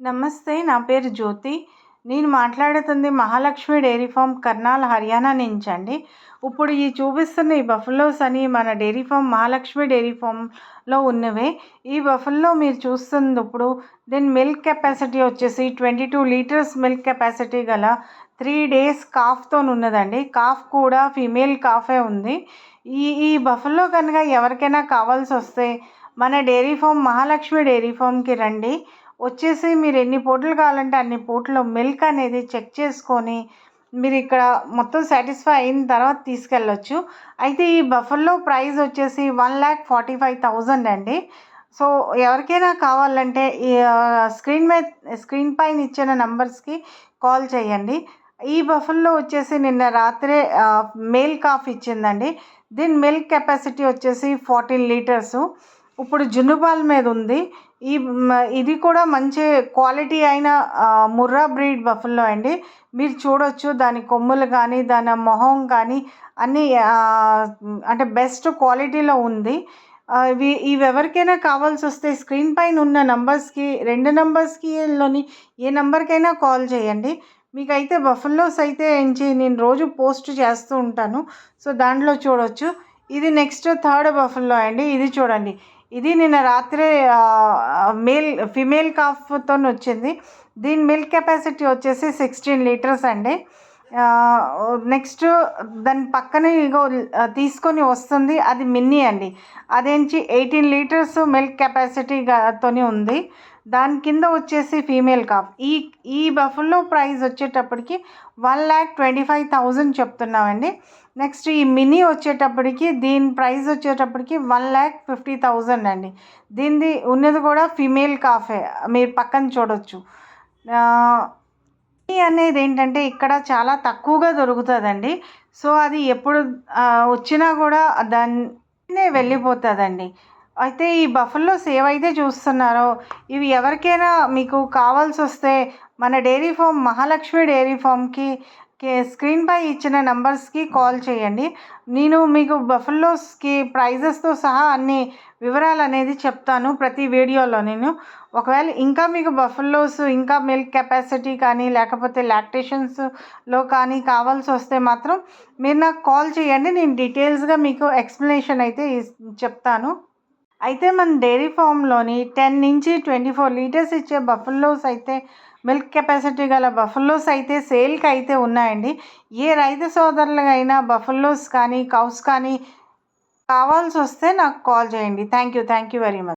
నమస్తే. నా పేరు జ్యోతి. నేను మాట్లాడుతుంది మహాలక్ష్మి డైరీ ఫార్మ్ కర్నాల్, హర్యానా నుంచండి. ఇప్పుడు చూపిస్తున్న ఈ బఫెలోస్ అని మన డైరీ ఫార్మ్ మహాలక్ష్మి డైరీ ఫార్మ్‌లో ఉన్నవే. ఈ బఫెలో మీరు చూస్తుంది ఇప్పుడు దీని మిల్క్ కెపాసిటీ వచ్చేసి 22 లీటర్స్ మిల్క్ కెపాసిటీ గల 3 డేస్ కాఫ్‌తోనున్నదండి. కాఫ్ కూడా ఫీమేల్ కాఫే ఉంది. ఈ బఫెలో కనుక ఎవరికైనా కావాల్సొస్తే మన డైరీ ఫార్మ్ మహాలక్ష్మి డైరీ ఫార్మ్‌కి రండి. వచ్చేసి మీరు ఎన్ని పూటలు కావాలంటే అన్ని పూటలు మిల్క్ అనేది చెక్ చేసుకొని మీరు ఇక్కడ మొత్తం సాటిస్ఫై అయిన తర్వాత తీసుకెళ్ళొచ్చు. అయితే ఈ బఫెలో ప్రైస్ వచ్చేసి 1,45,000 అండి. సో ఎవరికైనా కావాలంటే ఈ స్క్రీన్ పైన ఇచ్చిన నంబర్స్కి కాల్ చేయండి. ఈ బఫెలో వచ్చేసి నిన్న రాత్రే మేల్ కాఫ్ ఇచ్చిందండి. దీని మిల్క్ కెపాసిటీ వచ్చేసి 14 లీటర్సు. ఇప్పుడు జున్నుపాల మీద ఉంది. ఇది కూడా మంచి క్వాలిటీ అయిన ముర్రా బ్రీడ్ బఫెలో అండి. మీరు చూడొచ్చు దాని కొమ్ములు కానీ దాని మొహం కానీ అన్నీ అంటే బెస్ట్ క్వాలిటీలో ఉంది. ఇవి ఎవరికైనా కావాల్సి వస్తే స్క్రీన్ పైన ఉన్న నంబర్స్కి 2 నంబర్స్కిలోని ఏ నెంబర్కైనా కాల్ చేయండి. మీకైతే బఫెలోస్ అయితే నేను రోజు పోస్ట్ చేస్తూ ఉంటాను. సో దాంట్లో చూడొచ్చు. ఇది నెక్స్ట్ థర్డ్ బఫెలో అండి. ఇది చూడండి. ఇది నిన్న రాత్రే ఫిమేల్ కాఫ్‌తోని వచ్చింది. దీని మిల్క్ కెపాసిటీ వచ్చేసి 16 లీటర్స్ అండి. నెక్స్ట్ దాని పక్కనే తీసుకొని వస్తుంది. అది మిన్నీ అండి. 18 లీటర్స్ మిల్క్ కెపాసిటీ తోని ఉంది. దాని కింద వచ్చేసి ఫీమేల్ కాఫ్. ఈ బఫెలో ప్రైస్ వచ్చేటప్పటికి 1,25,000 చెప్తున్నామండి. నెక్స్ట్ ఈ మినీ వచ్చేటప్పటికి దీని ప్రైస్ వచ్చేటప్పటికి 1,50,000 అండి. దీనిది ఉన్నది కూడా ఫీమేల్ కాఫే. మీరు పక్కన చూడొచ్చు. మినీ అనేది ఏంటంటే ఇక్కడ చాలా తక్కువగా దొరుకుతుందండి. సో అది ఎప్పుడు వచ్చినా కూడా దాన్నే వెళ్ళిపోతుందండి. అయితే ఈ బఫెలోస్ ఏవైతే చూస్తున్నారో ఇవి ఎవరికైనా మీకు కావాల్సి వస్తే మన డైరీ ఫార్మ్ మహాలక్ష్మి డైరీ ఫార్మ్కి స్క్రీన్ పై ఇచ్చిన నంబర్స్కి కాల్ చేయండి. నేను మీకు బఫెలోస్కి ప్రైజెస్తో సహా అన్ని వివరాలు అనేది చెప్తాను ప్రతి వీడియోలో. ఒకవేళ ఇంకా మీకు బఫెలోస్ ఇంకా మిల్క్ కెపాసిటీ కానీ లేకపోతే లాక్టేషన్స్లో కానీ కావాల్సి వస్తే మాత్రం మీరు నాకు కాల్ చేయండి. నేను డీటెయిల్స్గా మీకు ఎక్స్ప్లెనేషన్ అయితే చెప్తాను. అయితే మన డైరీ ఫామ్లోని 10 నుంచి 24 లీటర్స్ ఇచ్చే బఫెలోస్ అయితే మిల్క్ కెపాసిటీ గల బఫెలోస్ అయితే సేల్కి అయితే ఉన్నాయండి. ఏ రైతు సోదరులకైనా బఫెలోస్ కానీ కౌస్ కానీ కావాల్సి వస్తే నాకు కాల్ చేయండి. Thank you very much.